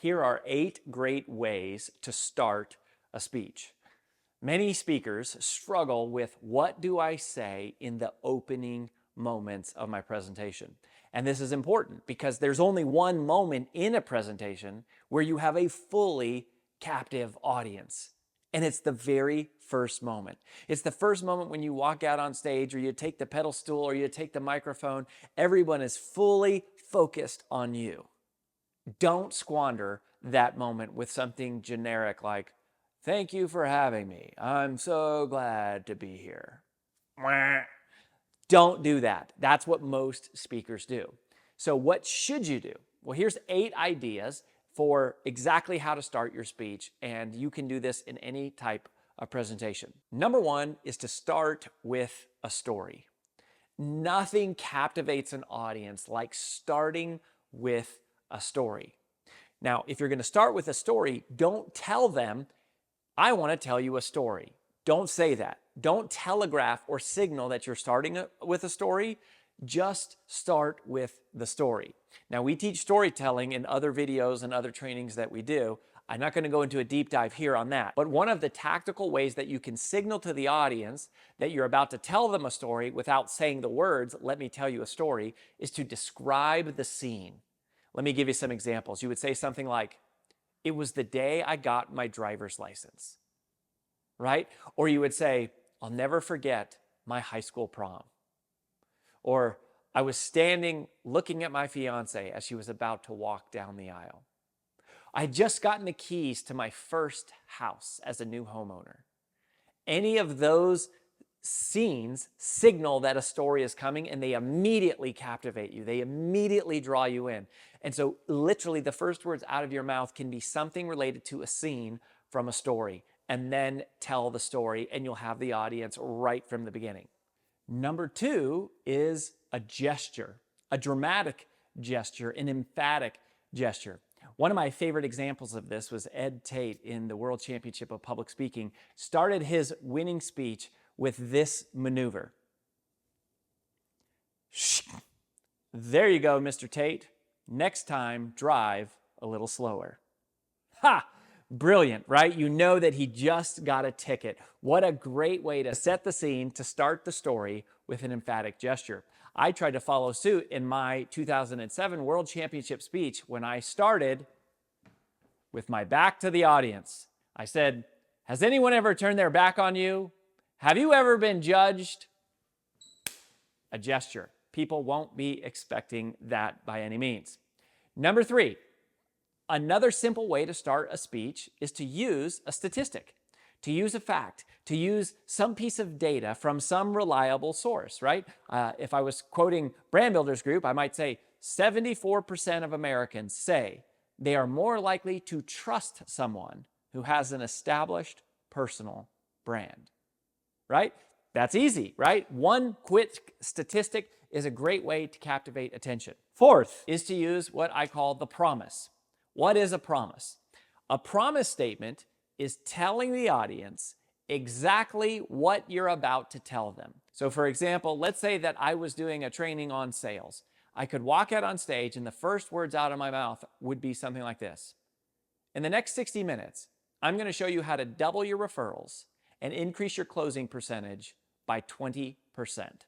Here are 8 great ways to start a speech. Many speakers struggle with what do I say in the opening moments of my presentation. And this is important because there's only one moment in a presentation where you have a fully captive audience. And it's the very first moment. It's the first moment when you walk out on stage or you take the pedal stool or you take the microphone. Everyone is fully focused on you. Don't squander that moment with something generic like, "Thank you for having me. I'm so glad to be here." Don't do that. That's what most speakers do. So what should you do? Well, here's 8 ideas for exactly how to start your speech, and you can do this in any type of presentation. Number 1 is to start with a story. Nothing captivates an audience like starting with a story. Now, if you're going to start with a story, don't tell them, "I want to tell you a story." Don't say that. Don't telegraph or signal that you're starting with a story. Just start with the story. Now, we teach storytelling in other videos and other trainings that we do. I'm not going to go into a deep dive here on that. But one of the tactical ways that you can signal to the audience that you're about to tell them a story without saying the words, "Let me tell you a story," is to describe the scene. Let me give you some examples. You would say something like, "It was the day I got my driver's license," right? Or you would say, "I'll never forget my high school prom." Or, "I was standing looking at my fiance as she was about to walk down the aisle." "I had just gotten the keys to my first house as a new homeowner." Any of those scenes signal that a story is coming and they immediately captivate you. They immediately draw you in. And so literally the first words out of your mouth can be something related to a scene from a story, and then tell the story and you'll have the audience right from the beginning. Number 2 is a gesture, a dramatic gesture, an emphatic gesture. One of my favorite examples of this was Ed Tate in the World Championship of Public Speaking, started his winning speech with this maneuver. "There you go, Mr. Tate. Next time, drive a little slower." Ha! Brilliant, right? You know that he just got a ticket. What a great way to set the scene, to start the story with an emphatic gesture. I tried to follow suit in my 2007 World Championship speech when I started with my back to the audience. I said, "Has anyone ever turned their back on you? Have you ever been judged?" A gesture. People won't be expecting that by any means. Number 3, another simple way to start a speech is to use a statistic, to use a fact, to use some piece of data from some reliable source, right? If I was quoting Brand Builders Group, I might say 74% of Americans say they are more likely to trust someone who has an established personal brand, right? That's easy, right? One quick statistic is a great way to captivate attention. 4th is to use what I call the promise. What is a promise? A promise statement is telling the audience exactly what you're about to tell them. So for example, let's say that I was doing a training on sales. I could walk out on stage and the first words out of my mouth would be something like this. "In the next 60 minutes, I'm going to show you how to double your referrals and increase your closing percentage by 20%.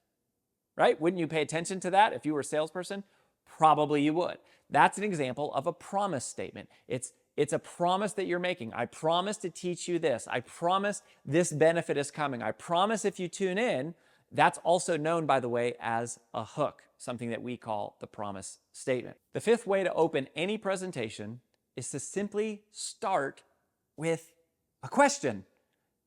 Right? Wouldn't you pay attention to that if you were a salesperson? Probably you would. That's an example of a promise statement. It's a promise that you're making. "I promise to teach you this. I promise this benefit is coming. I promise if you tune in." That's also known, by the way, as a hook, something that we call the promise statement. The 5th way to open any presentation is to simply start with a question.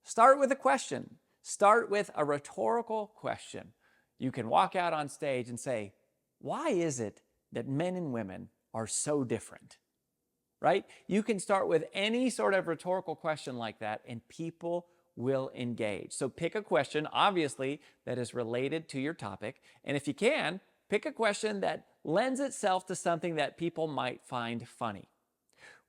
Start with a question. Start with a rhetorical question. You can walk out on stage and say, "Why is it that men and women are so different?" Right? You can start with any sort of rhetorical question like that and people will engage. So pick a question, obviously, that is related to your topic. And if you can, pick a question that lends itself to something that people might find funny.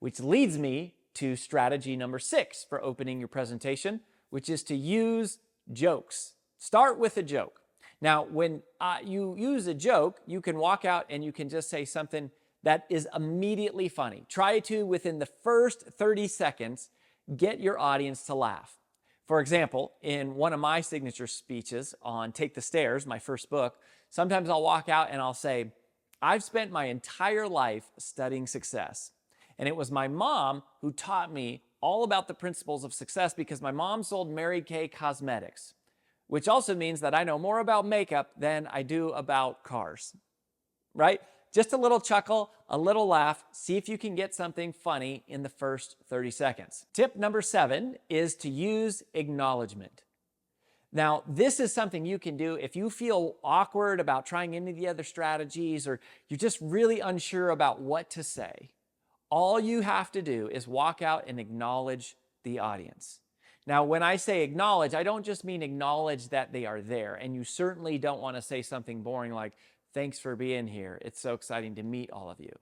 Which leads me to strategy number 6 for opening your presentation, which is to use jokes. Start with a joke. Now, when you use a joke, you can walk out and you can just say something that is immediately funny. Try to, within the first 30 seconds, get your audience to laugh. For example, in one of my signature speeches on Take the Stairs, my first book, sometimes I'll walk out and I'll say, I've spent my entire life studying success. And it was my mom who taught me all about the principles of success because my mom sold Mary Kay Cosmetics, which also means that I know more about makeup than I do about cars, right? Just a little chuckle, a little laugh, see if you can get something funny in the first 30 seconds. Tip number 7 is to use acknowledgement. Now, this is something you can do if you feel awkward about trying any of the other strategies or you're just really unsure about what to say. All you have to do is walk out and acknowledge the audience. Now, when I say acknowledge, I don't just mean acknowledge that they are there, and you certainly don't want to say something boring like, thanks for being here. It's so exciting to meet all of you.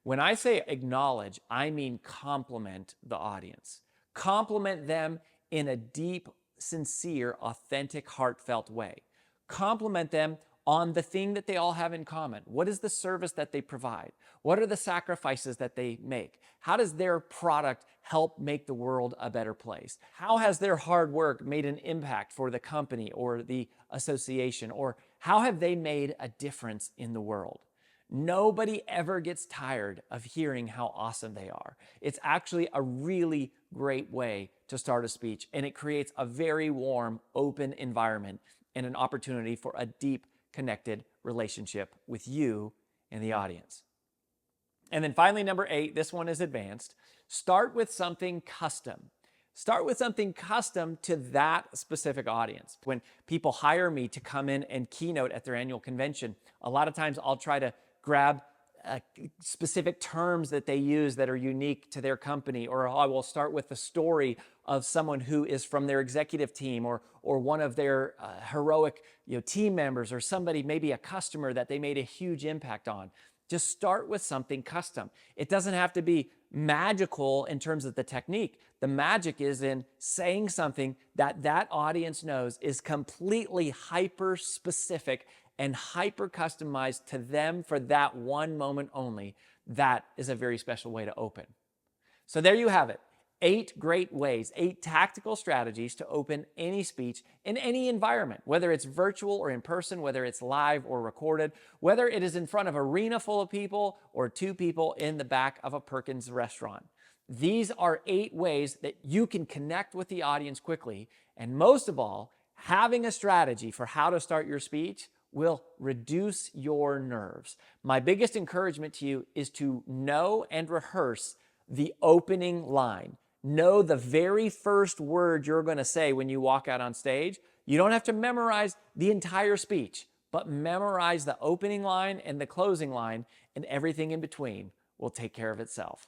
When I say acknowledge, I mean compliment the audience. Compliment them in a deep, sincere, authentic, heartfelt way. Compliment them on the thing that they all have in common. What is the service that they provide? What are the sacrifices that they make? How does their product help make the world a better place? How has their hard work made an impact for the company or the association? Or how have they made a difference in the world? Nobody ever gets tired of hearing how awesome they are. It's actually a really great way to start a speech, and it creates a very warm, open environment and an opportunity for a deep, connected relationship with you and the audience. And then finally, number 8, this one is advanced. Start with something custom. Start with something custom to that specific audience. When people hire me to come in and keynote at their annual convention, a lot of times I'll try to grab specific terms that they use that are unique to their company, or I will start with the story of someone who is from their executive team or one of their heroic team members, or somebody, maybe a customer that they made a huge impact on. Just start with something custom. It doesn't have to be magical in terms of the technique. The magic is in saying something that that audience knows is completely hyper specific and hyper customized to them for that one moment only. That is a very special way to open. So there you have it. 8 great ways, 8 tactical strategies to open any speech in any environment, whether it's virtual or in person, whether it's live or recorded, whether it is in front of an arena full of people or 2 people in the back of a Perkins restaurant. These are 8 ways that you can connect with the audience quickly. And most of all, having a strategy for how to start your speech will reduce your nerves. My biggest encouragement to you is to know and rehearse the opening line. Know the very first word you're going to say when you walk out on stage. You don't have to memorize the entire speech, but memorize the opening line and the closing line, and everything in between will take care of itself.